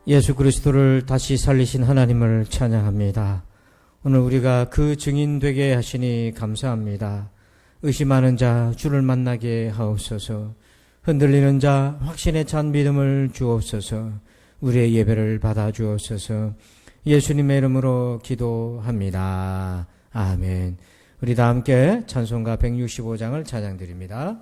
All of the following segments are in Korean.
예수 그리스도를 다시 살리신 하나님을 찬양합니다. 오늘 우리가 그 증인 되게 하시니 감사합니다. 의심하는 자 주를 만나게 하옵소서. 흔들리는 자 확신에 찬 믿음을 주옵소서. 우리의 예배를 받아 주옵소서. 예수님의 이름으로 기도합니다. 아멘. 우리 다 함께 찬송가 165장을 찬양드립니다.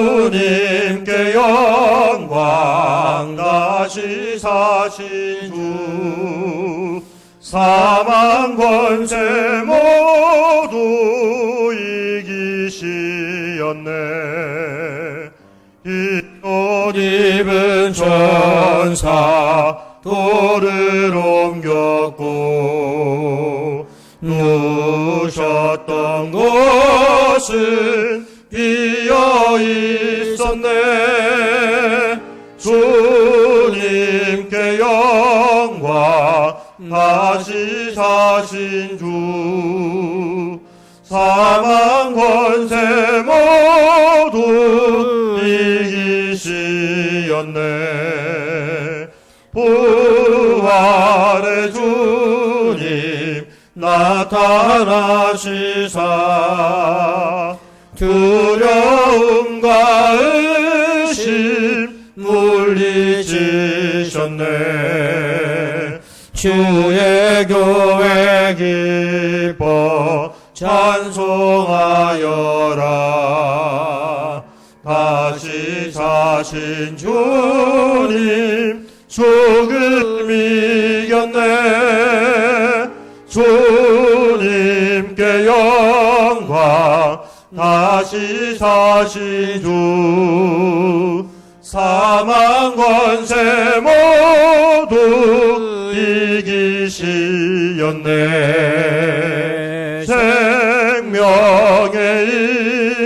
주님께 영광 다시 사신 주 사망 권세 모두 이기시었네. 이 옷 입은 천사 돌을 옮겼고 누우셨던 곳은 비어 있었네. 주님께 영광 다시 사신 주 사망 권세 모두 이기시었네. 부활의 주님 나타나시사 두려움과 의심 물리치셨네. 주의 교회 기뻐 찬송하여라. 다시 사신 주님 죽음 이겼네. 주님께 영광 다시 사신 주 사망 권세 모두 이기시었네. 생명의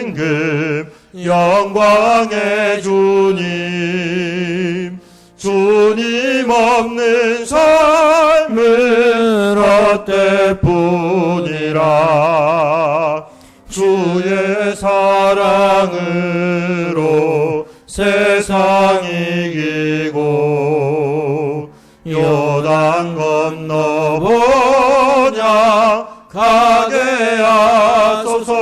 임금 영광의 주님 주님 없는 삶은 헛되뿐이라. 주의 사랑으로 세상 이기고 요단 건너보냐 가게 하소서.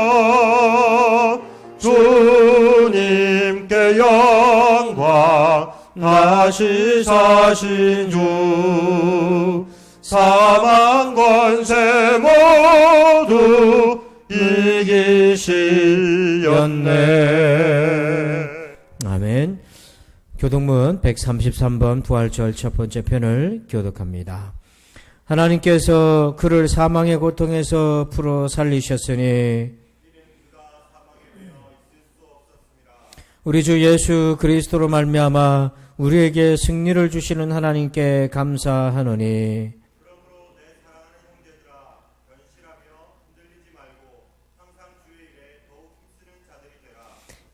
주님께 영광 다시 사신 주 사망 권세 모두 이기시었네. 아멘. 교독문 133번 부활절 첫 번째 편을 교독합니다. 하나님께서 그를 사망의 고통에서 풀어 살리셨으니 우리 주 예수 그리스도로 말미암아 우리에게 승리를 주시는 하나님께 감사하노니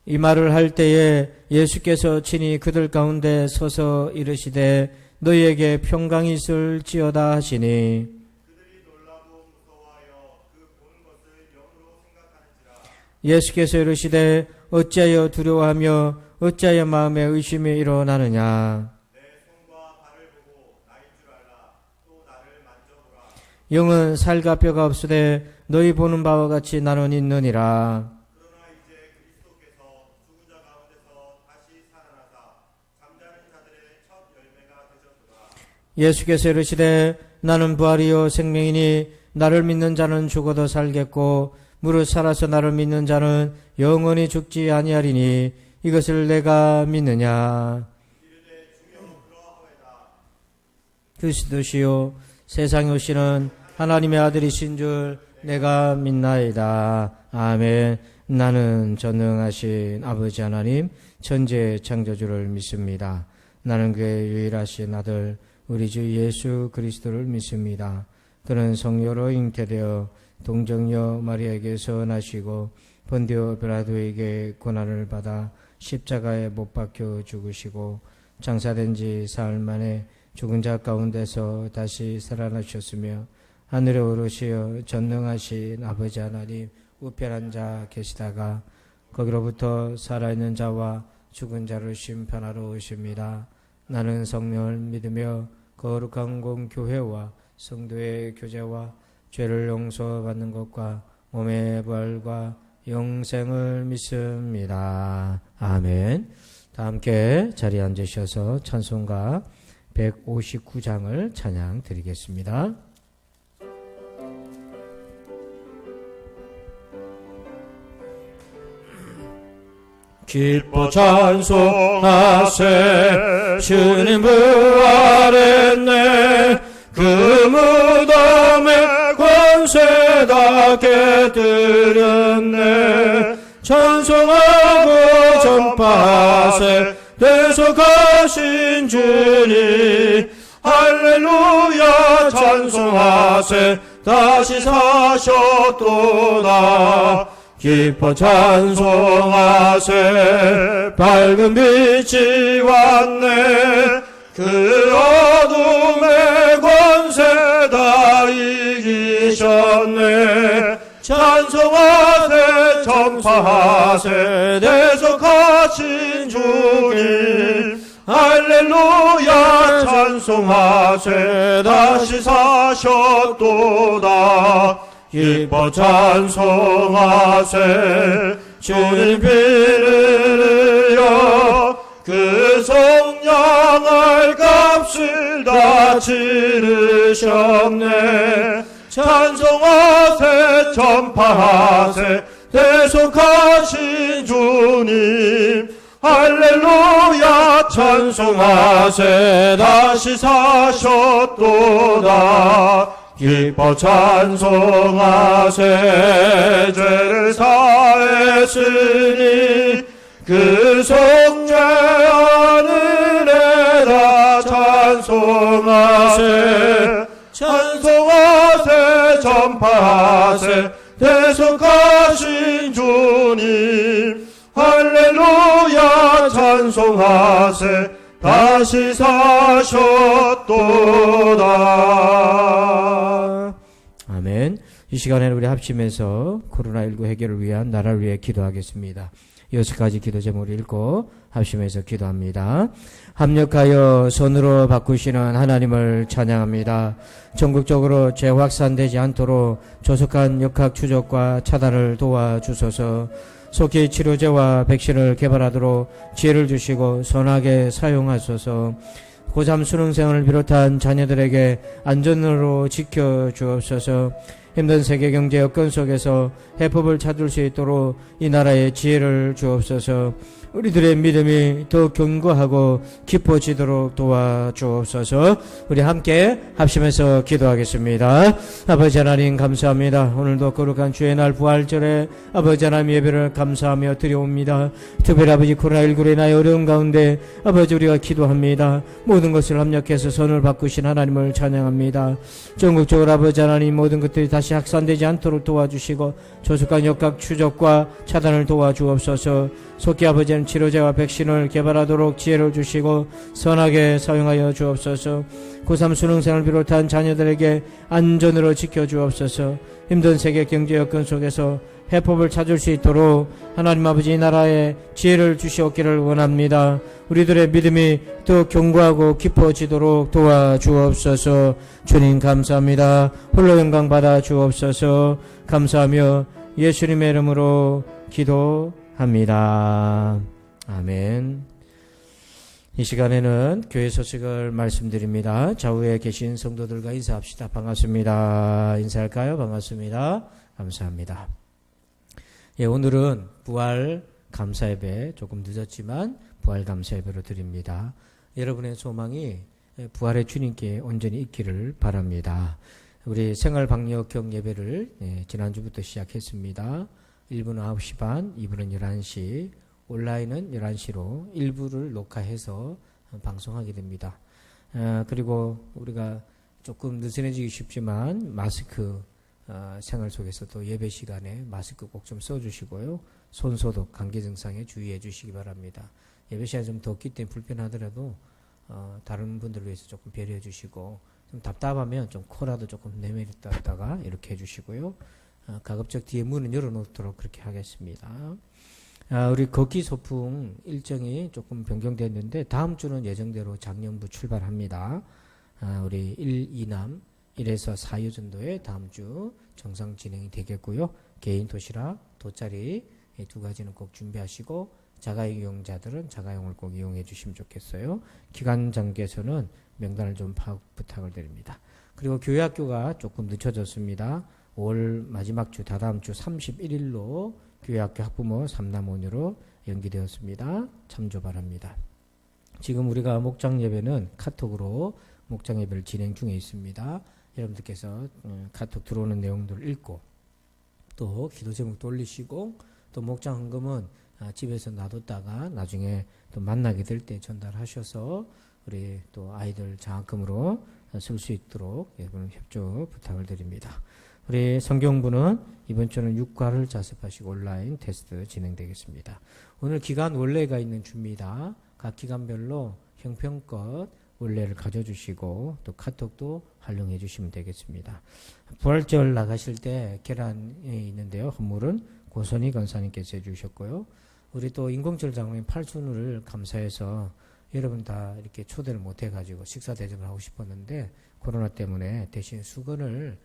이 말을 할 때에 예수께서 친히 그들 가운데 서서 이르시되 너희에게 평강이 있을지어다 하시니 예수께서 이르시되 어찌하여 두려워하며 어찌하여 마음에 의심이 일어나느냐. 영은 살과 뼈가 없으되 너희 보는 바와 같이 나는 있느니라. 예수께서 이르시되 나는 부활이요 생명이니 나를 믿는 자는 죽어도 살겠고 무릇 살아서 나를 믿는 자는 영원히 죽지 아니하리니 이것을 내가 믿느냐. 그리스도시요 세상에 오시는 하나님의 아들이신 줄 내가 믿나이다. 아멘. 나는 전능하신 아버지 하나님 천지의 창조주를 믿습니다. 나는 그의 유일하신 아들 우리 주 예수 그리스도를 믿습니다. 그는 성녀로 잉태되어 동정녀 마리아에게서 나시고 본디오 빌라도에게 고난을 받아 십자가에 못 박혀 죽으시고 장사된 지 사흘 만에 죽은 자 가운데서 다시 살아나셨으며 하늘에 오르시어 전능하신 아버지 하나님 우편한 자 계시다가 거기로부터 살아있는 자와 죽은 자를 심판하러 오십니다. 나는 성령을 믿으며 거룩한 공교회와 성도의 교제와 죄를 용서받는 것과 몸의 부활과 영생을 믿습니다. 아멘. 다 함께 자리에 앉으셔서 찬송가 159장을 찬양 드리겠습니다. 기뻐 찬송하세 주님 부활했네 그 무덤에 권세 다 깨뜨렸네 찬송하고 전파하세 대속하신 주님 할렐루야 찬송하세 다시 사셨도다 기뻐 찬송하세 밝은 빛이 왔네 그 어둠의 권세 다 이기셨네 찬송하세 전파하세 대속하신 주님 할렐루야 찬송하세 다시 사셨도다 기뻐 찬송하세 주님 피를 흘려 그 성령의 값을 다 치르셨네 찬송하세 전파하세 대속하신 주님 할렐루야 찬송하세 다시 사셨도다 기뻐 찬송하세 죄를 사했으니 그 속죄 하늘에다 찬송하세 찬송하세 전파하세 대속하신 주님 할렐루야 찬송하세 다시 사셨도다. 아멘. 이 시간에는 우리 합심해서 코로나19 해결을 위한 나라를 위해 기도하겠습니다. 6가지 기도 제목을 읽고 합심해서 기도합니다. 합력하여 선으로 바꾸시는 하나님을 찬양합니다. 전국적으로 재확산되지 않도록 조속한 역학 추적과 차단을 도와주소서. 속히 치료제와 백신을 개발하도록 지혜를 주시고 선하게 사용하소서. 고3 수능생을 비롯한 자녀들에게 안전으로 지켜주옵소서. 힘든 세계 경제 여건 속에서 해법을 찾을 수 있도록 이 나라에 지혜를 주옵소서. 우리들의 믿음이 더 견고하고 깊어지도록 도와주옵소서. 우리 함께 합심해서 기도하겠습니다. 아버지 하나님 감사합니다. 오늘도 거룩한 주의 날 부활절에 아버지 하나님 예배를 감사하며 드려옵니다. 특별히 아버지 코로나19로 인하여 어려운 가운데 아버지 우리가 기도합니다. 모든 것을 합력해서 선을 바꾸신 하나님을 찬양합니다. 전국적으로 아버지 하나님 모든 것들이 다시 확산되지 않도록 도와주시고 조속한 역학 추적과 차단을 도와주옵소서. 속히 아버지는 치료제와 백신을 개발하도록 지혜를 주시고 선하게 사용하여 주옵소서. 고3 수능생을 비롯한 자녀들에게 안전으로 지켜주옵소서. 힘든 세계 경제 여건 속에서 해법을 찾을 수 있도록 하나님 아버지 나라에 지혜를 주시옵기를 원합니다. 우리들의 믿음이 더 견고하고 깊어지도록 도와주옵소서. 주님 감사합니다. 홀로 영광 받아 주옵소서. 감사하며 예수님의 이름으로 기도합니다. 아멘. 이 시간에는 교회 소식을 말씀드립니다. 좌우에 계신 성도들과 인사합시다. 반갑습니다. 인사할까요? 반갑습니다. 감사합니다. 예, 오늘은 부활 감사예배, 조금 늦었지만 부활 감사예배로 드립니다. 여러분의 소망이 부활의 주님께 온전히 있기를 바랍니다. 우리 생활방역형 예배를 지난주부터 시작했습니다. 1부는 9시 반, 2부는 11시, 온라인은 11시로 일부를 녹화해서 방송하게 됩니다. 그리고 우리가 조금 느슨해지기 쉽지만 마스크 생활 속에서 또 예배 시간에 마스크 꼭 좀 써주시고요. 손소독, 감기 증상에 주의해 주시기 바랍니다. 예배 시간이 좀 덥기 때문에 불편하더라도 다른 분들을 위해서 조금 배려해 주시고 좀 답답하면 좀 코라도 조금 내밀었다가 이렇게 해주시고요. 가급적 뒤에 문은 열어놓도록 그렇게 하겠습니다. 우리 걷기 소풍 일정이 조금 변경됐는데 다음 주는 예정대로 작년부 출발합니다. 우리 1, 2남 1에서 4유 정도에 다음 주 정상 진행이 되겠고요. 개인 도시락, 돗자리 이 두 가지는 꼭 준비하시고 자가용 이용자들은 자가용을 꼭 이용해 주시면 좋겠어요. 기관장께서는 명단을 좀 파악 부탁을 드립니다. 그리고 교회학교가 조금 늦춰졌습니다. 5월 마지막 주 다다음 주 31일로 교회학교 학부모 3남 5누로 연기되었습니다. 참조 바랍니다. 지금 우리가 목장 예배는 카톡으로 목장 예배를 진행 중에 있습니다. 여러분들께서 카톡 들어오는 내용들을 읽고 또 기도 제목도 올리시고 또 목장 헌금은 집에서 놔뒀다가 나중에 또 만나게 될 때 전달하셔서 우리 또 아이들 장학금으로 쓸 수 있도록 여러분 협조 부탁을 드립니다. 우리 성경부는 이번 주는 6과를 자습하시고 온라인 테스트 진행되겠습니다. 오늘 기간 원래가 있는 주입니다. 각 기간별로 형편껏 원래를 가져주시고 또 카톡도 활용해 주시면 되겠습니다. 부활절 나가실 때 계란이 있는데요. 헌물은 고선희 권사님께서 해주셨고요. 우리 또 인공철 장로님 팔순을 감사해서 여러분 다 이렇게 초대를 못해가지고 식사 대접을 하고 싶었는데 코로나 때문에 대신 수건을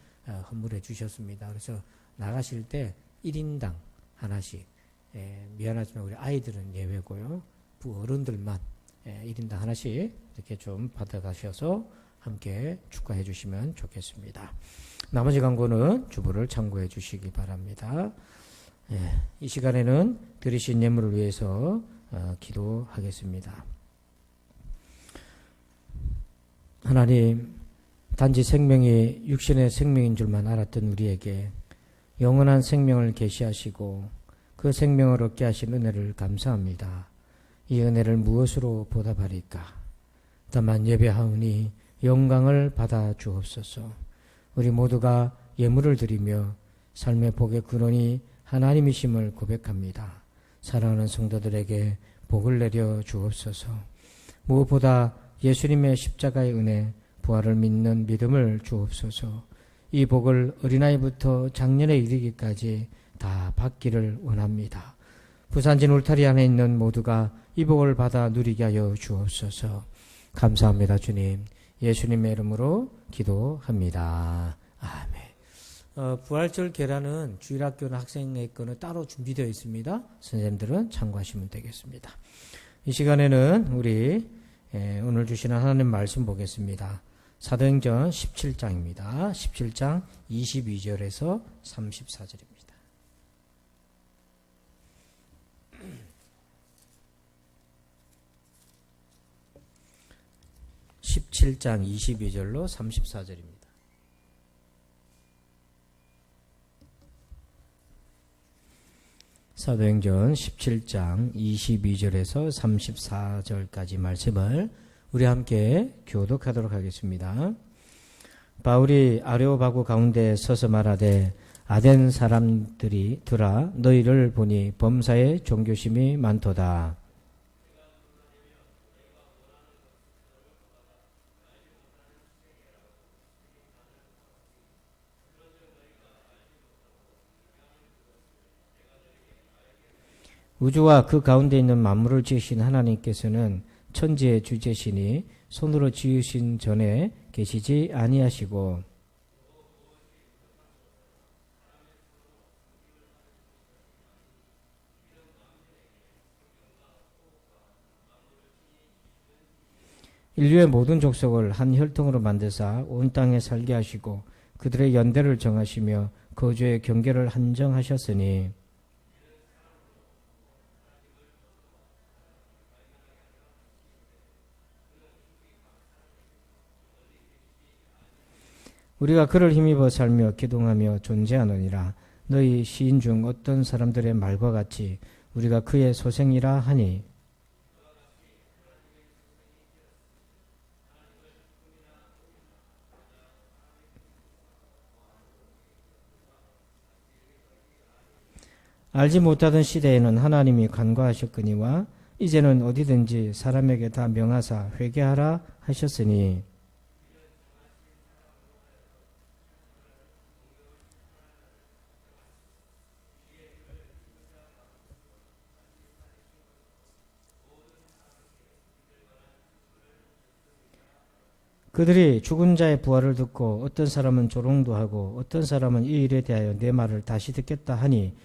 헌물해 주셨습니다. 그래서 나가실 때 1인당 하나씩 미안하지만 우리 아이들은 예외고요. 어른들만 1인당 하나씩 이렇게 좀 받아가셔서 함께 축하해 주시면 좋겠습니다. 나머지 광고는 주보를 참고해 주시기 바랍니다. 이 시간에는 드리신 예물을 위해서 기도하겠습니다. 하나님, 단지 생명이 육신의 생명인 줄만 알았던 우리에게 영원한 생명을 계시하시고 그 생명을 얻게 하신 은혜를 감사합니다. 이 은혜를 무엇으로 보답하리까? 다만 예배하오니 영광을 받아 주옵소서. 우리 모두가 예물을 드리며 삶의 복의 근원이 하나님이심을 고백합니다. 사랑하는 성도들에게 복을 내려 주옵소서. 무엇보다 예수님의 십자가의 은혜, 부활을 믿는 믿음을 주옵소서. 이 복을 어린아이부터 장년에 이르기까지 다 받기를 원합니다. 부산진 울타리 안에 있는 모두가 이 복을 받아 누리게 하여 주옵소서. 감사합니다, 주님. 예수님의 이름으로 기도합니다. 아멘. 부활절 계란은 주일학교나 학생의 거는 따로 준비되어 있습니다. 선생님들은 참고하시면 되겠습니다. 이 시간에는 우리 오늘 주시는 하나님 말씀 보겠습니다. 사도행전 17장입니다. 17장 22절에서 34절입니다. 17장 22절로 34절입니다. 사도행전 17장 22절에서 34절까지 말씀을 우리 함께 교독하도록 하겠습니다. 바울이 아레오바고 가운데 서서 말하되 아덴 사람들이 들아 너희를 보니 범사에 종교심이 많도다. 우주와 그 가운데 있는 만물을 지으신 하나님께서는 천지의 주제시니 손으로 지으신 전에 계시지 아니하시고 인류의 모든 족속을 한 혈통으로 만드사 온 땅에 살게 하시고 그들의 연대를 정하시며 거주의 경계를 한정하셨으니 우리가 그를 힘입어 살며 기동하며 존재하느니라. 너희 시인 중 어떤 사람들의 말과 같이 우리가 그의 소생이라 하니 알지 못하던 시대에는 하나님이 간과하셨거니와 이제는 어디든지 사람에게 다 명하사 회개하라 하셨으니 그들이 죽은 자의 부활을 듣고 어떤 사람은 조롱도 하고 어떤 사람은 이 일에 대하여 내 말을 다시 듣겠다 하니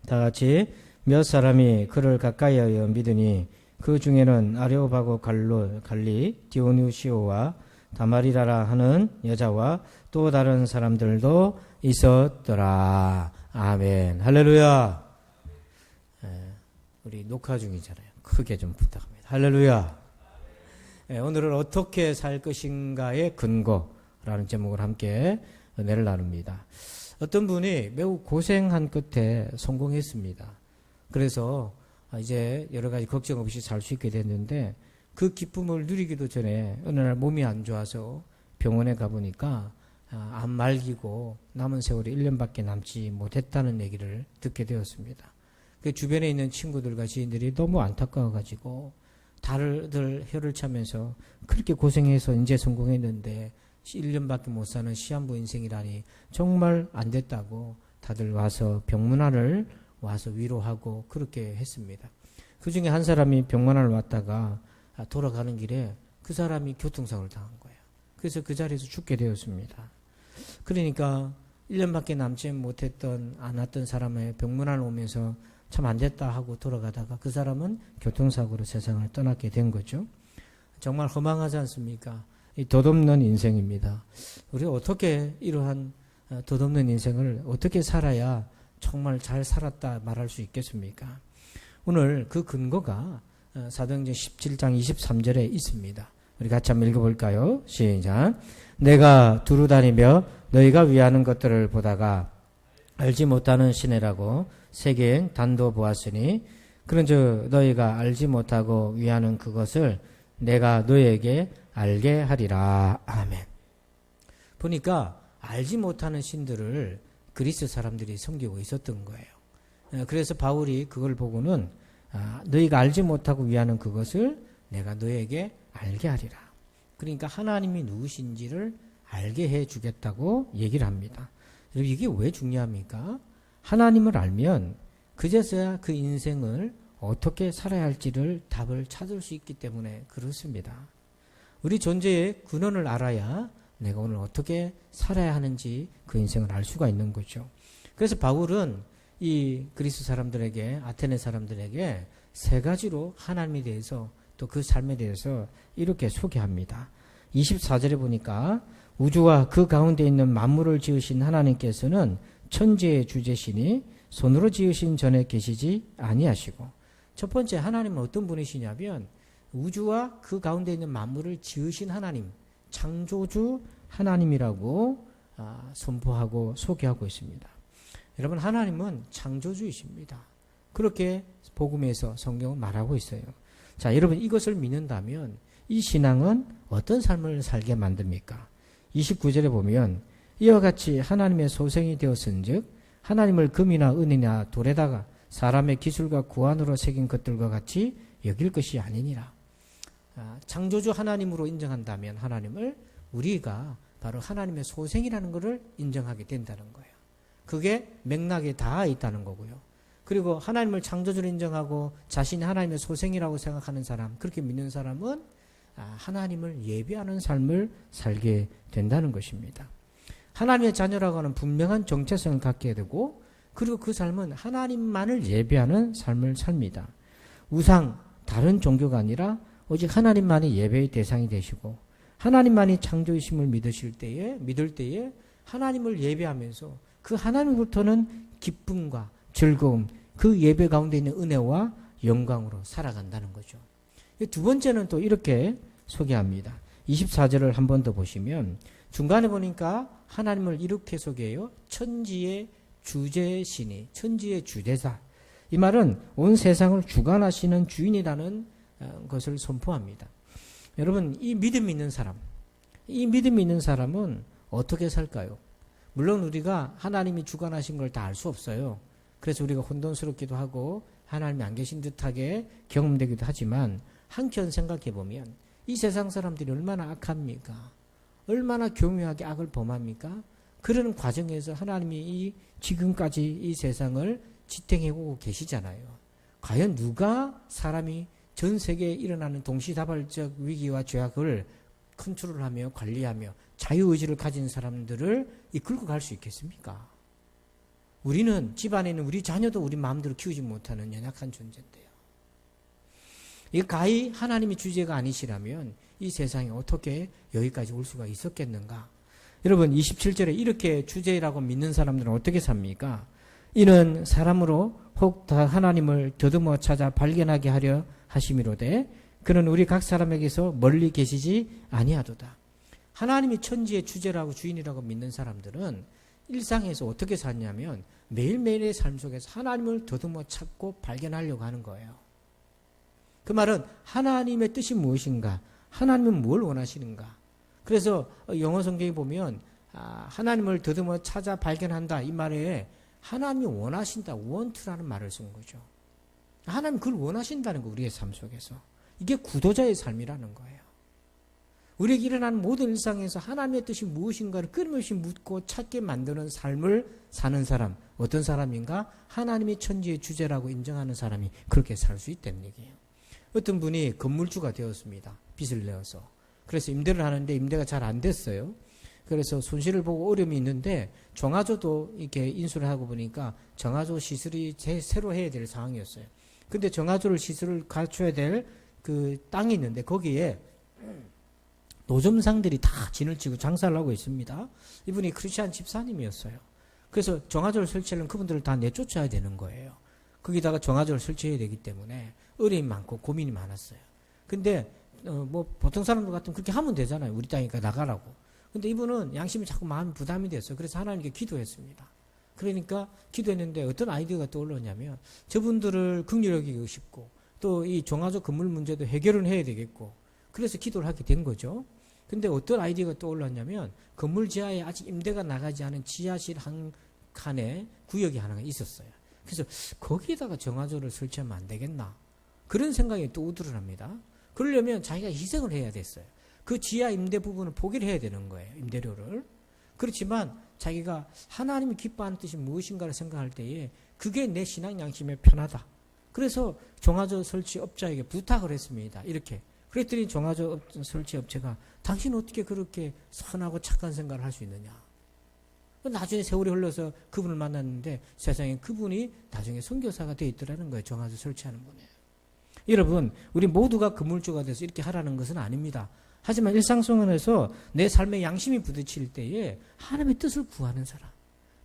다 같이 몇 사람이 그를 가까이하여 믿으니 그 중에는 아레오바고 갈리 디오누시오와 다마리라라 하는 여자와 또 다른 사람들도 있었더라. 아멘. 할렐루야. 우리 녹화 중이잖아요. 크게 좀 부탁합니다. 할렐루야. 오늘은 어떻게 살 것인가의 근거라는 제목을 함께 은혜를 나눕니다. 어떤 분이 매우 고생한 끝에 성공했습니다. 그래서 이제 여러 가지 걱정 없이 살 수 있게 됐는데 그 기쁨을 누리기도 전에 어느 날 몸이 안 좋아서 병원에 가보니까 암 말기고 남은 세월이 1년밖에 남지 못했다는 얘기를 듣게 되었습니다. 그 주변에 있는 친구들과 지인들이 너무 안타까워가지고 다들 혀를 차면서 그렇게 고생해서 이제 성공했는데 1년밖에 못 사는 시한부 인생이라니 정말 안 됐다고 다들 와서 병문안을 와서 위로하고 그렇게 했습니다. 그 중에 한 사람이 병문안을 왔다가 돌아가는 길에 그 사람이 교통사고를 당한 거예요. 그래서 그 자리에서 죽게 되었습니다. 그러니까 1년밖에 남지 못했던 안 왔던 사람의 병문안을 오면서 참 안 됐다 하고 돌아가다가 그 사람은 교통사고로 세상을 떠나게 된 거죠. 정말 허망하지 않습니까? 이 덧없는 인생입니다. 우리가 어떻게 이러한 덧없는 인생을 어떻게 살아야 정말 잘 살았다 말할 수 있겠습니까? 오늘 그 근거가 사도행전 17장 23절에 있습니다. 우리 같이 한번 읽어볼까요? 시작. 내가 두루 다니며 너희가 위하는 것들을 보다가 알지 못하는 시내라고 세계엔 단도 보았으니 그런즉 너희가 알지 못하고 위하는 그것을 내가 너희에게 알게 하리라. 아멘. 보니까 알지 못하는 신들을 그리스 사람들이 섬기고 있었던 거예요. 그래서 바울이 그걸 보고는 너희가 알지 못하고 위하는 그것을 내가 너희에게 알게 하리라. 그러니까 하나님이 누구신지를 알게 해주겠다고 얘기를 합니다. 이게 왜 중요합니까? 하나님을 알면 그제서야 그 인생을 어떻게 살아야 할지를 답을 찾을 수 있기 때문에 그렇습니다. 우리 존재의 근원을 알아야 내가 오늘 어떻게 살아야 하는지 그 인생을 알 수가 있는 거죠. 그래서 바울은 이 그리스 사람들에게, 아테네 사람들에게 세 가지로 하나님에 대해서 또 그 삶에 대해서 이렇게 소개합니다. 24절에 보니까 우주와 그 가운데 있는 만물을 지으신 하나님께서는 천지의 주제시니 손으로 지으신 전에 계시지 아니하시고, 첫 번째 하나님은 어떤 분이시냐면 우주와 그 가운데 있는 만물을 지으신 하나님, 창조주 하나님이라고 선포하고 소개하고 있습니다. 여러분, 하나님은 창조주이십니다. 그렇게 복음에서 성경은 말하고 있어요. 자, 여러분, 이것을 믿는다면 이 신앙은 어떤 삶을 살게 만듭니까? 29절에 보면 이와 같이 하나님의 소생이 되었은즉 하나님을 금이나 은이나 돌에다가 사람의 기술과 구안으로 새긴 것들과 같이 여길 것이 아니니라. 창조주 하나님으로 인정한다면 하나님을 우리가 바로 하나님의 소생이라는 것을 인정하게 된다는 거예요. 그게 맥락에 다 있다는 거고요. 그리고 하나님을 창조주로 인정하고 자신이 하나님의 소생이라고 생각하는 사람, 그렇게 믿는 사람은 하나님을 예배하는 삶을 살게 된다는 것입니다. 하나님의 자녀라고 하는 분명한 정체성을 갖게 되고, 그리고 그 삶은 하나님만을 예배하는 삶을 삽니다. 우상, 다른 종교가 아니라 오직 하나님만이 예배의 대상이 되시고 하나님만이 창조이심을 믿을 때에 하나님을 예배하면서 그 하나님으로부터는 기쁨과 즐거움, 그 예배 가운데 있는 은혜와 영광으로 살아간다는 거죠. 두 번째는 또 이렇게 소개합니다. 24절을 한 번 더 보시면 중간에 보니까 하나님을 이렇게 소개해요. 천지의 주제시니, 천지의 주대사. 이 말은 온 세상을 주관하시는 주인이라는 것을 선포합니다. 여러분, 이 믿음이 있는 사람은 어떻게 살까요? 물론 우리가 하나님이 주관하신 걸 다 알 수 없어요. 그래서 우리가 혼돈스럽기도 하고 하나님이 안 계신 듯하게 경험되기도 하지만, 한편 생각해 보면 이 세상 사람들이 얼마나 악합니까? 얼마나 교묘하게 악을 범합니까? 그런 과정에서 하나님이 지금까지 이 세상을 지탱해 오고 계시잖아요. 과연 누가 사람이 전 세계에 일어나는 동시다발적 위기와 죄악을 컨트롤하며 관리하며 자유의지를 가진 사람들을 이끌고 갈 수 있겠습니까? 우리는 집안에 있는 우리 자녀도 우리 마음대로 키우지 못하는 연약한 존재인데요. 이 가히 하나님이 주제가 아니시라면 이 세상에 어떻게 여기까지 올 수가 있었겠는가? 여러분 27절에 이렇게 주제라고 믿는 사람들은 어떻게 삽니까? 이는 사람으로 혹 다 하나님을 더듬어 찾아 발견하게 하려 하심이로되 그는 우리 각 사람에게서 멀리 계시지 아니하도다. 하나님이 천지의 주제라고 주인이라고 믿는 사람들은 일상에서 어떻게 사냐면 매일매일의 삶 속에서 하나님을 더듬어 찾고 발견하려고 하는 거예요. 그 말은 하나님의 뜻이 무엇인가? 하나님은 뭘 원하시는가? 그래서 영어 성경에 보면 하나님을 더듬어 찾아 발견한다 이 말에 하나님이 원하신다, want라는 말을 쓴 거죠. 하나님 그걸 원하신다는 거 우리의 삶 속에서. 이게 구도자의 삶이라는 거예요. 우리에게 일어나는 모든 일상에서 하나님의 뜻이 무엇인가를 끊임없이 묻고 찾게 만드는 삶을 사는 사람, 어떤 사람인가? 하나님이 천지의 주제라고 인정하는 사람이 그렇게 살 수 있다는 얘기예요. 어떤 분이 건물주가 되었습니다. 빚을 내어서. 그래서 임대를 하는데 임대가 잘 안 됐어요. 그래서 손실을 보고 어려움이 있는데 정화조도 이렇게 인수를 하고 보니까 정화조 시설이 새로 해야 될 상황이었어요. 근데 정화조를 시설을 갖춰야 될 그 땅이 있는데 거기에 노점상들이 다 진을 치고 장사를 하고 있습니다. 이분이 크리스찬 집사님이었어요. 그래서 정화조를 설치하려면 그분들을 다 내쫓아야 되는 거예요. 거기다가 정화조를 설치해야 되기 때문에 어려움이 많고 고민이 많았어요. 근데 뭐 보통 사람들 같으면 그렇게 하면 되잖아요. 우리 땅이니까 나가라고. 근데 이분은 양심이 자꾸 마음이 부담이 됐어요. 그래서 하나님께 기도했습니다. 그러니까 기도했는데 어떤 아이디어가 떠올랐냐면 저분들을 긍휼히 여기고 싶고 또 이 정화조 건물 문제도 해결은 해야 되겠고 그래서 기도를 하게 된 거죠. 근데 어떤 아이디어가 떠올랐냐면 건물 지하에 아직 임대가 나가지 않은 지하실 한 칸에 구역이 하나가 있었어요. 그래서 거기에다가 정화조를 설치하면 안 되겠나 그런 생각이 또 우드러납니다. 그러려면 자기가 희생을 해야 됐어요. 그 지하 임대 부분을 포기를 해야 되는 거예요. 임대료를. 그렇지만 자기가 하나님이 기뻐하는 뜻이 무엇인가를 생각할 때에 그게 내 신앙 양심에 편하다. 그래서 정화조 설치 업자에게 부탁을 했습니다. 이렇게. 그랬더니 정화조 설치 업체가 당신 어떻게 그렇게 선하고 착한 생각을 할 수 있느냐. 나중에 세월이 흘러서 그분을 만났는데 세상에 그분이 나중에 선교사가 되어 있더라는 거예요. 정화조 설치하는 분이. 여러분 우리 모두가 건물주가 돼서 이렇게 하라는 것은 아닙니다. 하지만 일상생활에서 내 삶의 양심이 부딪힐 때에 하나님의 뜻을 구하는 사람.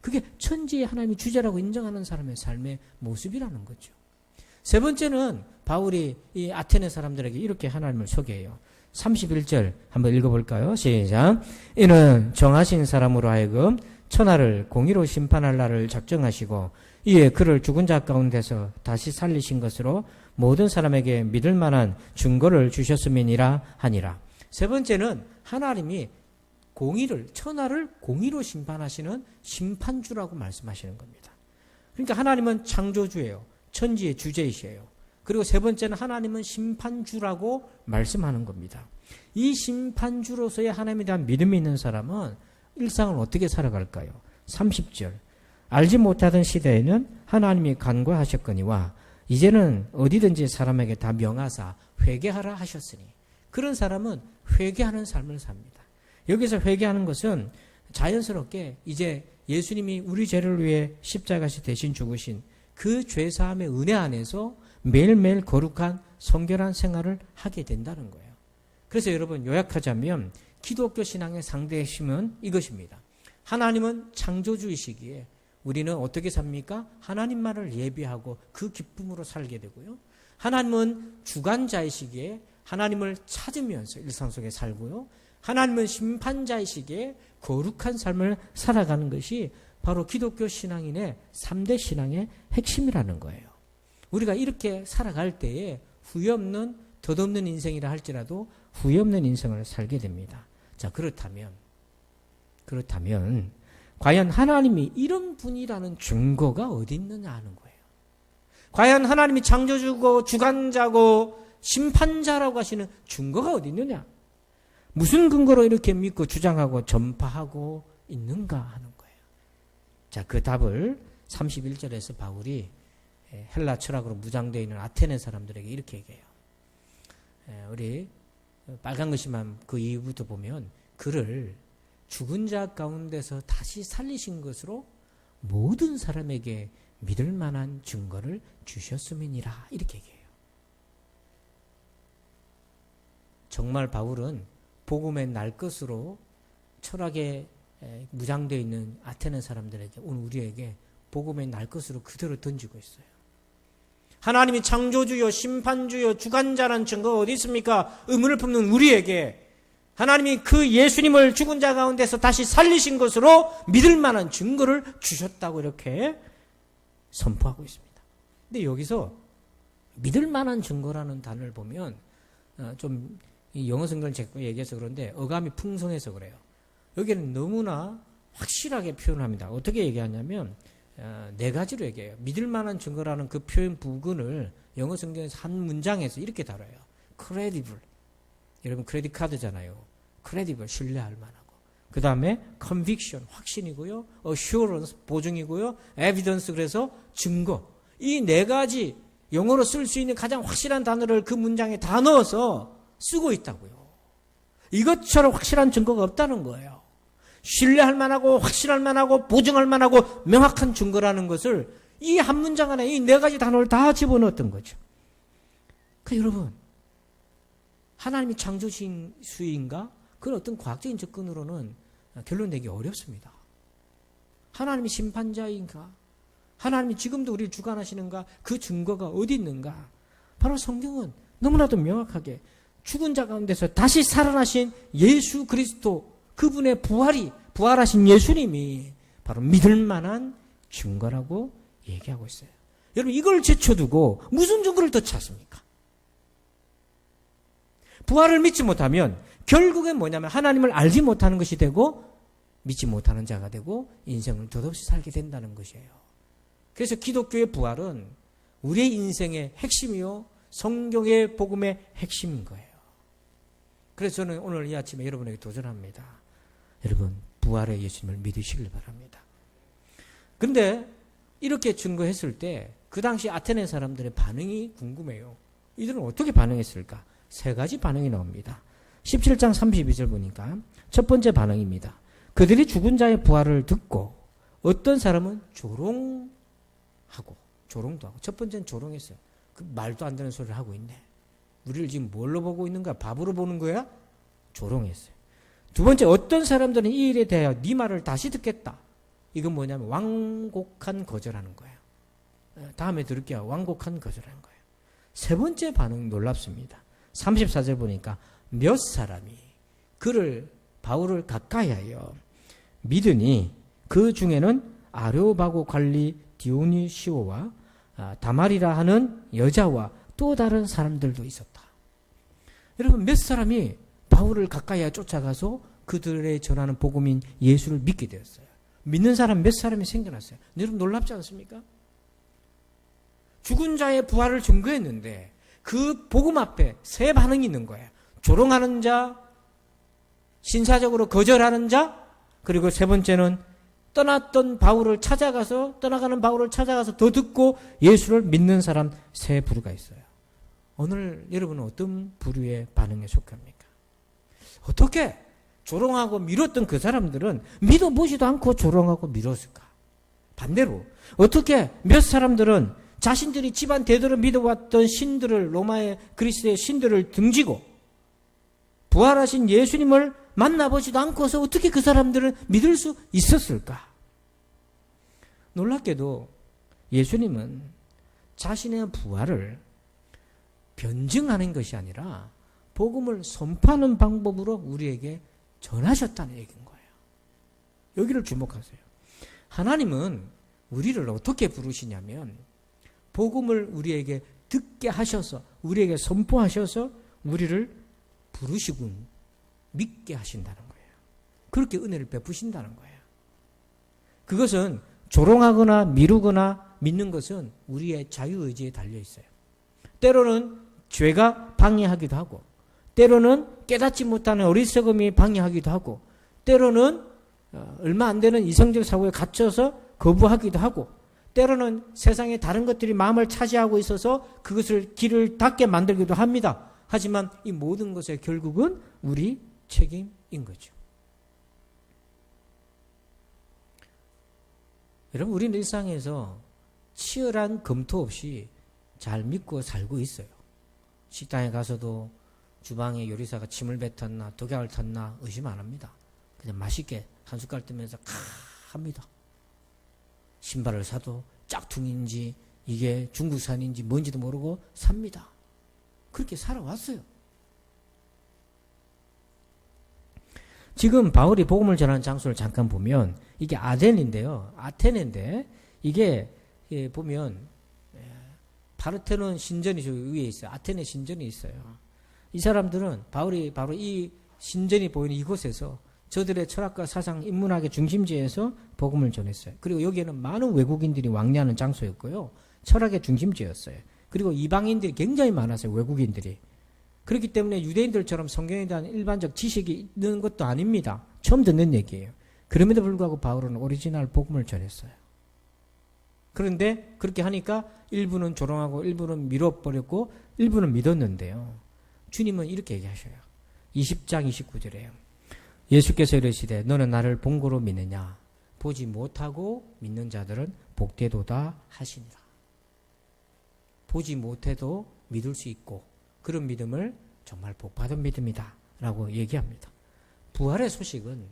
그게 천지의 하나님이 주제라고 인정하는 사람의 삶의 모습이라는 거죠. 세 번째는 바울이 이 아테네 사람들에게 이렇게 하나님을 소개해요. 31절 한번 읽어볼까요? 시작. 이는 정하신 사람으로 하여금 천하를 공의로 심판할 날을 작정하시고 이에 그를 죽은 자 가운데서 다시 살리신 것으로 모든 사람에게 믿을 만한 증거를 주셨음이니라 하니라. 세 번째는 하나님이 천하를 공의로 심판하시는 심판주라고 말씀하시는 겁니다. 그러니까 하나님은 창조주예요. 천지의 주제이시에요. 그리고 세 번째는 하나님은 심판주라고 말씀하는 겁니다. 이 심판주로서의 하나님에 대한 믿음이 있는 사람은 일상을 어떻게 살아갈까요? 30절. 알지 못하던 시대에는 하나님이 간과하셨거니와 이제는 어디든지 사람에게 다 명하사 회개하라 하셨으니 그런 사람은 회개하는 삶을 삽니다. 여기서 회개하는 것은 자연스럽게 이제 예수님이 우리 죄를 위해 십자가에서 대신 죽으신 그 죄사함의 은혜 안에서 매일매일 거룩한 성결한 생활을 하게 된다는 거예요. 그래서 여러분 요약하자면 기독교 신앙의 상대 핵심은 이것입니다. 하나님은 창조주이시기에 우리는 어떻게 삽니까? 하나님만을 예비하고 그 기쁨으로 살게 되고요. 하나님은 주관자이시기에 하나님을 찾으면서 일상 속에 살고요. 하나님은 심판자이시기에 거룩한 삶을 살아가는 것이 바로 기독교 신앙인의 3대 신앙의 핵심이라는 거예요. 우리가 이렇게 살아갈 때에 후회 없는 덧없는 인생이라 할지라도 후회 없는 인생을 살게 됩니다. 자, 그렇다면 과연 하나님이 이런 분이라는 증거가 어디 있느냐 하는 거예요. 과연 하나님이 창조주고 주관자고 심판자라고 하시는 증거가 어디 있느냐? 무슨 근거로 이렇게 믿고 주장하고 전파하고 있는가 하는 거예요. 자, 그 답을 31절에서 바울이 헬라 철학으로 무장되어 있는 아테네 사람들에게 이렇게 얘기해요. 우리 빨간 글씨만 그 이후부터 보면 그를 죽은 자 가운데서 다시 살리신 것으로 모든 사람에게 믿을 만한 증거를 주셨음이니라 이렇게 얘기해요. 정말 바울은 복음의 날 것으로 철학에 무장되어 있는 아테네 사람들에게 오늘 우리에게 복음의 날 것으로 그대로 던지고 있어요. 하나님이 창조주요 심판주요 주관자라는 증거가 어디 있습니까? 의문을 품는 우리에게 하나님이 그 예수님을 죽은 자 가운데서 다시 살리신 것으로 믿을 만한 증거를 주셨다고 이렇게 선포하고 있습니다. 근데 여기서 믿을 만한 증거라는 단어를 보면 좀 영어 성경을 제가 얘기해서 그런데 어감이 풍성해서 그래요. 여기는 너무나 확실하게 표현합니다. 어떻게 얘기하냐면 네 가지로 얘기해요. 믿을 만한 증거라는 그 표현 부근을 영어 성경에서 한 문장에서 이렇게 다뤄요. credible. 여러분 크레딧 카드잖아요. credible, 신뢰할 만하고. 그 다음에 conviction, 확신이고요. assurance, 보증이고요. evidence, 그래서 증거. 이 네 가지 영어로 쓸 수 있는 가장 확실한 단어를 그 문장에 다 넣어서 쓰고 있다고요. 이것처럼 확실한 증거가 없다는 거예요. 신뢰할 만하고 확신할 만하고 보증할 만하고 명확한 증거라는 것을 이 한 문장 안에 이 네 가지 단어를 다 집어넣었던 거죠. 여러분, 하나님이 창조주인가? 그런 어떤 과학적인 접근으로는 결론 내기 어렵습니다. 하나님이 심판자인가? 하나님이 지금도 우리를 주관하시는가? 그 증거가 어디 있는가? 바로 성경은 너무나도 명확하게 죽은 자 가운데서 다시 살아나신 예수 그리스도, 그분의 부활하신 예수님이 바로 믿을 만한 증거라고 얘기하고 있어요. 여러분, 이걸 제쳐두고 무슨 증거를 더 찾습니까? 부활을 믿지 못하면 결국엔 뭐냐면 하나님을 알지 못하는 것이 되고 믿지 못하는 자가 되고 인생을 덧없이 살게 된다는 것이에요. 그래서 기독교의 부활은 우리의 인생의 핵심이요, 성경의 복음의 핵심인 거예요. 그래서 저는 오늘 이 아침에 여러분에게 도전합니다. 여러분, 부활의 예수님을 믿으시길 바랍니다. 그런데 이렇게 증거했을 때 그 당시 아테네 사람들의 반응이 궁금해요. 이들은 어떻게 반응했을까? 세 가지 반응이 나옵니다. 17장 32절 보니까 첫 번째 반응입니다. 그들이 죽은 자의 부활을 듣고 어떤 사람은 조롱도 하고. 첫 번째는 조롱했어요. 그 말도 안 되는 소리를 하고 있네. 우리를 지금 뭘로 보고 있는가? 바보로 보는 거야? 조롱했어요. 두 번째, 어떤 사람들은 이 일에 대하여 네 말을 다시 듣겠다. 이건 뭐냐면 완곡한 거절하는 거예요. 다음에 들을게요. 완곡한 거절하는 거예요. 세 번째 반응 놀랍습니다. 34절 보니까 몇 사람이 바울을 가까이 하여 믿으니 그 중에는 아레오바고 관리 디오니시오와 다말이라 하는 여자와 또 다른 사람들도 있었다. 여러분, 몇 사람이 바울을 가까이 쫓아가서 그들의 전하는 복음인 예수를 믿게 되었어요. 믿는 사람 몇 사람이 생겨났어요. 여러분, 놀랍지 않습니까? 죽은 자의 부활을 증거했는데 그 복음 앞에 세 반응이 있는 거예요. 조롱하는 자, 신사적으로 거절하는 자, 그리고 세 번째는 떠나가는 바울을 찾아가서 더 듣고 예수를 믿는 사람 세 부류가 있어요. 오늘 여러분은 어떤 부류의 반응에 속합니까? 어떻게 조롱하고 미뤘던 그 사람들은 믿어보지도 않고 조롱하고 미뤘을까? 반대로 어떻게 몇 사람들은 자신들이 집안 대대로 믿어왔던 신들을, 로마의 그리스의 신들을 등지고 부활하신 예수님을 만나보지도 않고서 어떻게 그 사람들은 믿을 수 있었을까? 놀랍게도 예수님은 자신의 부활을 변증하는 것이 아니라 복음을 선포하는 방법으로 우리에게 전하셨다는 얘기인 거예요. 여기를 주목하세요. 하나님은 우리를 어떻게 부르시냐면 복음을 우리에게 듣게 하셔서, 우리에게 선포하셔서 우리를 부르시고 믿게 하신다는 거예요. 그렇게 은혜를 베푸신다는 거예요. 그것은 조롱하거나 미루거나 믿는 것은 우리의 자유의지에 달려있어요. 때로는 죄가 방해하기도 하고, 때로는 깨닫지 못하는 어리석음이 방해하기도 하고, 때로는 얼마 안 되는 이성적 사고에 갇혀서 거부하기도 하고, 때로는 세상에 다른 것들이 마음을 차지하고 있어서 그것을 길을 닫게 만들기도 합니다. 하지만 이 모든 것의 결국은 우리 책임인 거죠. 여러분, 우리는 일상에서 치열한 검토 없이 잘 믿고 살고 있어요. 식당에 가서도 주방에 요리사가 침을 뱉었나 독약을 탔나 의심 안 합니다. 그냥 맛있게 한 숟갈 뜨면서 합니다. 신발을 사도 짝퉁인지 이게 중국산인지 뭔지도 모르고 삽니다. 그렇게 살아왔어요. 지금 바울이 복음을 전하는 장소를 잠깐 보면 이게 아덴인데요. 아테네인데 이게 보면 파르테논 신전이 저 위에 있어요. 아테네 신전이 있어요. 이 사람들은 바울이 바로 이 신전이 보이는 이곳에서 저들의 철학과 사상, 인문학의 중심지에서 복음을 전했어요. 그리고 여기에는 많은 외국인들이 왕래하는 장소였고요. 철학의 중심지였어요. 그리고 이방인들이 굉장히 많았어요. 외국인들이. 그렇기 때문에 유대인들처럼 성경에 대한 일반적 지식이 있는 것도 아닙니다. 처음 듣는 얘기예요. 그럼에도 불구하고 바울은 오리지널 복음을 전했어요. 그런데 그렇게 하니까 일부는 조롱하고 일부는 밀어버렸고 일부는 믿었는데요. 주님은 이렇게 얘기하셔요. 20장 29절에요. 예수께서 이르시되 너는 나를 본고로 믿느냐? 보지 못하고 믿는 자들은 복되도다 하시니라. 보지 못해도 믿을 수 있고 그런 믿음을 정말 복받은 믿음이다 라고 얘기합니다. 부활의 소식은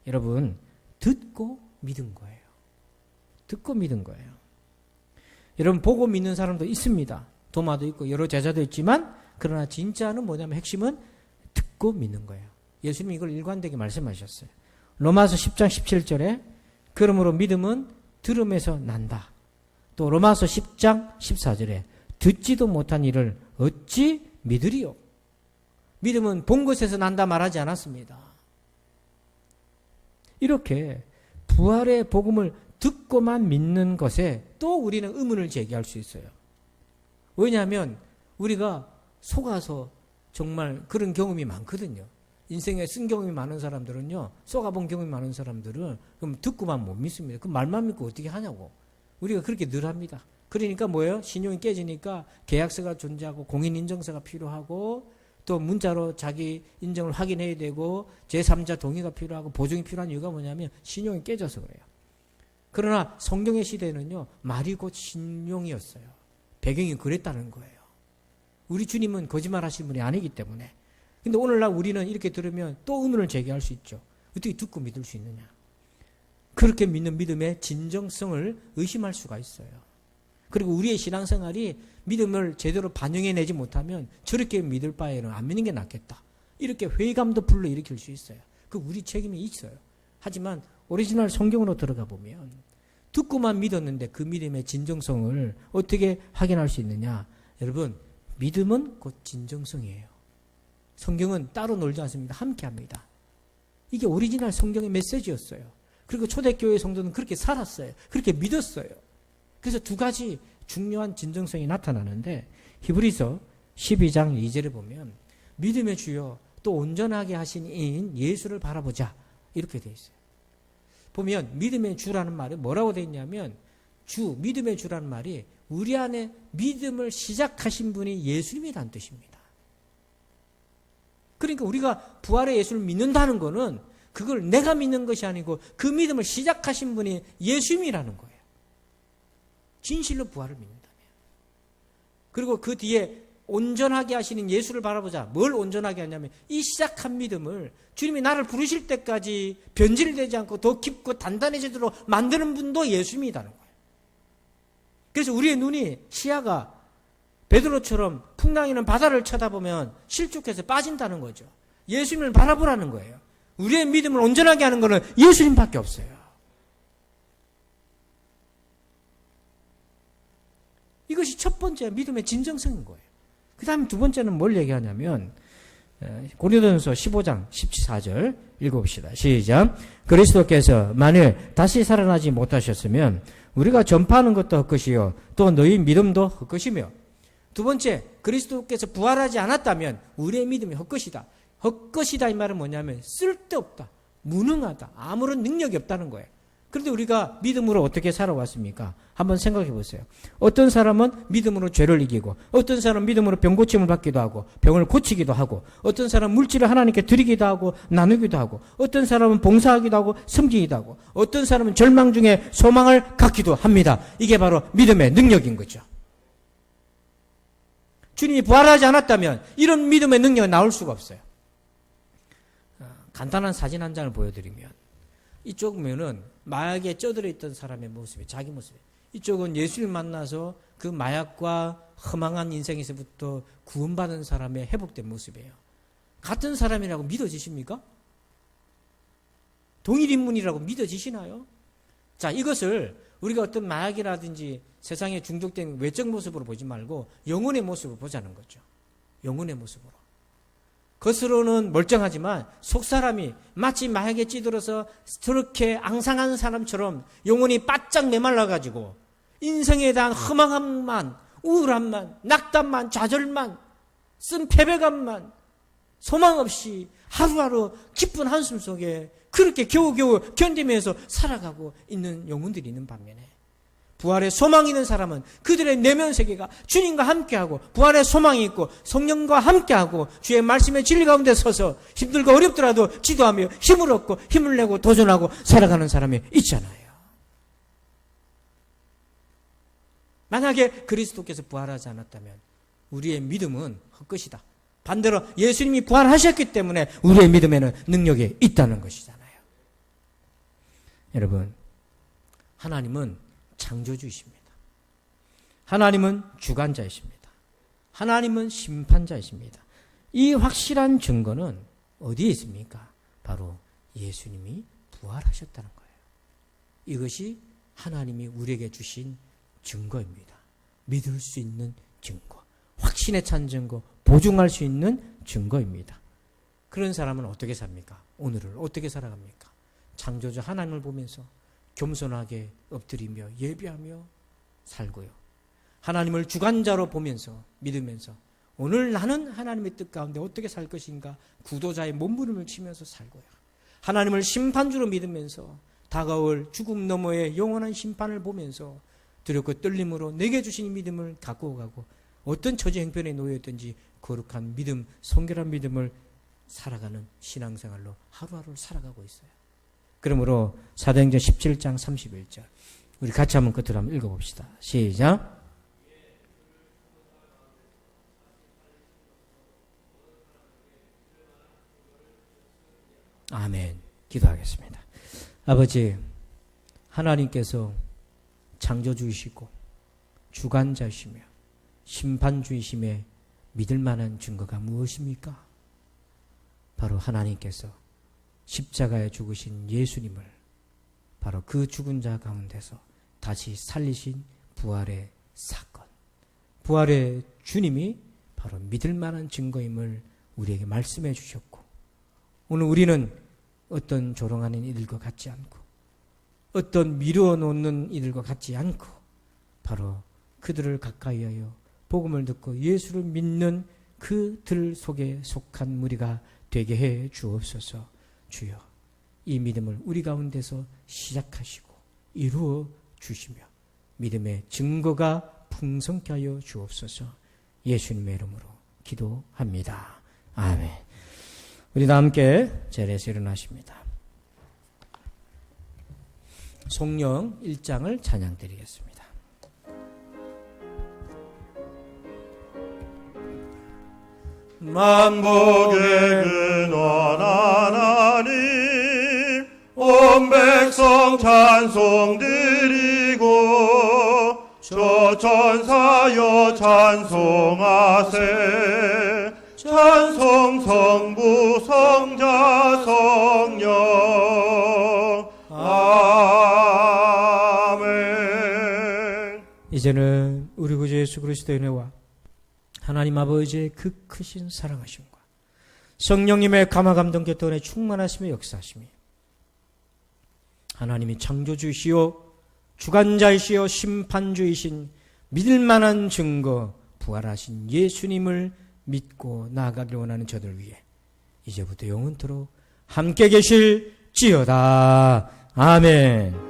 여러분 듣고 믿은 거예요. 듣고 믿은 거예요. 여러분 보고 믿는 사람도 있습니다. 도마도 있고 여러 제자도 있지만 그러나 진짜는 뭐냐면 핵심은 듣고 믿는 거예요. 예수님이 이걸 일관되게 말씀하셨어요. 로마서 10장 17절에 그러므로 믿음은 들음에서 난다. 또 로마서 10장 14절에 듣지도 못한 일을 어찌 믿으리요? 믿음은 본 것에서 난다 말하지 않았습니다. 이렇게 부활의 복음을 듣고만 믿는 것에 또 우리는 의문을 제기할 수 있어요. 왜냐하면 우리가 속아서 정말 그런 경험이 많거든요. 인생에 쓴 경험이 많은 사람들은요, 속아본 경험이 많은 사람들은 그럼 듣고만 못 믿습니다. 그럼 말만 믿고 어떻게 하냐고. 우리가 그렇게 늘 합니다. 그러니까 뭐예요? 신용이 깨지니까 계약서가 존재하고 공인인증서가 필요하고 또 문자로 자기 인정을 확인해야 되고 제3자 동의가 필요하고 보증이 필요한 이유가 뭐냐면 신용이 깨져서 그래요. 그러나 성경의 시대는요, 말이 곧 신용이었어요. 배경이 그랬다는 거예요. 우리 주님은 거짓말하시는 분이 아니기 때문에. 근데 오늘날 우리는 이렇게 들으면 또 의문을 제기할 수 있죠. 어떻게 듣고 믿을 수 있느냐. 그렇게 믿는 믿음의 진정성을 의심할 수가 있어요. 그리고 우리의 신앙생활이 믿음을 제대로 반영해내지 못하면 저렇게 믿을 바에는 안 믿는 게 낫겠다. 이렇게 회의감도 불러일으킬 수 있어요. 그 우리 책임이 있어요. 하지만 오리지널 성경으로 들어가 보면 듣고만 믿었는데 그 믿음의 진정성을 어떻게 확인할 수 있느냐. 여러분, 믿음은 곧 진정성이에요. 성경은 따로 놀지 않습니다. 함께 합니다. 이게 오리지널 성경의 메시지였어요. 그리고 초대교회 성도는 그렇게 살았어요. 그렇게 믿었어요. 그래서 두 가지 중요한 진정성이 나타나는데 히브리서 12장 2절에 보면 믿음의 주여 또 온전하게 하신 이인 예수를 바라보자 이렇게 되어 있어요. 보면 믿음의 주라는 말이 뭐라고 되어 있냐면 주, 믿음의 주라는 말이 우리 안에 믿음을 시작하신 분이 예수님이라는 뜻입니다. 그러니까 우리가 부활의 예수를 믿는다는 것은 그걸 내가 믿는 것이 아니고 그 믿음을 시작하신 분이 예수님이라는 거예요. 진실로 부활을 믿는다면. 그리고 그 뒤에 온전하게 하시는 예수를 바라보자. 뭘 온전하게 하냐면 이 시작한 믿음을 주님이 나를 부르실 때까지 변질되지 않고 더 깊고 단단해지도록 만드는 분도 예수님이라는 거예요. 그래서 우리의 눈이 시야가 베드로처럼 풍랑이는 바다를 쳐다보면 실족해서 빠진다는 거죠. 예수님을 바라보라는 거예요. 우리의 믿음을 온전하게 하는 것은 예수님밖에 없어요. 이것이 첫 번째 믿음의 진정성인 거예요. 그 다음에 두 번째는 뭘 얘기하냐면 고린도전서 15장 14절 읽어봅시다. 시작. 그리스도께서 만일 다시 살아나지 못하셨으면 우리가 전파하는 것도 헛것이요 또 너희 믿음도 헛것이며. 두 번째, 그리스도께서 부활하지 않았다면 우리의 믿음이 헛것이다. 헛것이다 이 말은 뭐냐면 쓸데없다, 무능하다, 아무런 능력이 없다는 거예요. 그런데 우리가 믿음으로 어떻게 살아왔습니까? 한번 생각해 보세요. 어떤 사람은 믿음으로 죄를 이기고, 어떤 사람은 믿음으로 병 고침을 받기도 하고, 병을 고치기도 하고, 어떤 사람은 물질을 하나님께 드리기도 하고, 나누기도 하고, 어떤 사람은 봉사하기도 하고, 섬기기도 하고, 어떤 사람은 절망 중에 소망을 갖기도 합니다. 이게 바로 믿음의 능력인 거죠. 주님이 부활하지 않았다면 이런 믿음의 능력이 나올 수가 없어요. 간단한 사진 한 장을 보여드리면, 이쪽 면은 마약에 쪄들어 있던 사람의 모습이 자기 모습이에요. 이쪽은 예수를 만나서 그 마약과 허망한 인생에서부터 구원받은 사람의 회복된 모습이에요. 같은 사람이라고 믿어지십니까? 동일 인물이라고 믿어지시나요? 자, 이것을 우리가 어떤 마약이라든지 세상에 중독된 외적 모습으로 보지 말고 영혼의 모습으로 보자는 거죠. 영혼의 모습으로. 겉으로는 멀쩡하지만 속사람이 마치 마약에 찌들어서 저렇게 앙상한 사람처럼 영혼이 바짝 메말라가지고 인생에 대한 허망함만, 우울함만, 낙담만, 좌절만, 쓴 패배감만, 소망 없이 하루하루 기쁜 한숨 속에 그렇게 겨우겨우 견디면서 살아가고 있는 영혼들이 있는 반면에, 부활의 소망이 있는 사람은 그들의 내면 세계가 주님과 함께하고 부활의 소망이 있고 성령과 함께하고 주의 말씀의 진리 가운데 서서 힘들고 어렵더라도 기도하며 힘을 얻고 힘을 내고 도전하고 살아가는 사람이 있잖아요. 만약에 그리스도께서 부활하지 않았다면 우리의 믿음은 헛것이다. 반대로 예수님이 부활하셨기 때문에 우리의 믿음에는 능력이 있다는 것이잖아요. 여러분, 하나님은 창조주이십니다. 하나님은 주관자이십니다. 하나님은 심판자이십니다. 이 확실한 증거는 어디에 있습니까? 바로 예수님이 부활하셨다는 거예요. 이것이 하나님이 우리에게 주신 증거입니다. 믿을 수 있는 증거, 확신에 찬 증거, 보증할 수 있는 증거입니다. 그런 사람은 어떻게 삽니까? 오늘을 어떻게 살아갑니까? 창조주 하나님을 보면서 겸손하게 엎드리며 예배하며 살고요. 하나님을 주관자로 보면서 믿으면서 오늘 나는 하나님의 뜻 가운데 어떻게 살 것인가 구도자의 몸부림을 치면서 살고요. 하나님을 심판주로 믿으면서 다가올 죽음 너머의 영원한 심판을 보면서 두렵고 떨림으로 내게 주신 믿음을 갖고 가고 어떤 처지 형편에 놓여있든지 거룩한 믿음, 성결한 믿음을 살아가는 신앙생활로 하루하루를 살아가고 있어요. 그러므로 사도행전 17장 31절 우리 같이 한번 끝으로 한번 읽어봅시다. 시작. 아멘. 기도하겠습니다. 아버지, 하나님께서 창조주이시고 주관자이시며 심판주이심에 믿을 만한 증거가 무엇입니까? 바로 하나님께서 십자가에 죽으신 예수님을 바로 그 죽은 자 가운데서 다시 살리신 부활의 사건, 부활의 주님이 바로 믿을 만한 증거임을 우리에게 말씀해 주셨고, 오늘 우리는 어떤 조롱하는 이들과 같지 않고 어떤 미루어 놓는 이들과 같지 않고 바로 그들을 가까이하여 복음을 듣고 예수를 믿는 그들 속에 속한 무리가 되게 해 주옵소서. 주여, 이 믿음을 우리 가운데서 시작하시고 이루어 주시며 믿음의 증거가 풍성케 하여 주옵소서. 예수님의 이름으로 기도합니다. 아멘. 우리 다 함께 자리에서 일어나십니다. 송영 1장을 찬양드리겠습니다. 만복의 근원 하나님, 온 백성 찬송 드리고 저 천사여 찬송하세. 찬송 성부 성자 성령. 아멘. 이제는 우리 구주 예수 그리스도의 은혜와 하나님 아버지의 그 크신 사랑하심과 성령님의 감화감동 교통에 충만하시며 역사하심이 하나님이 창조주이시오 주관자이시오 심판주이신 믿을 만한 증거 부활하신 예수님을 믿고 나아가길 원하는 저들 위해 이제부터 영원토록 함께 계실지어다. 아멘.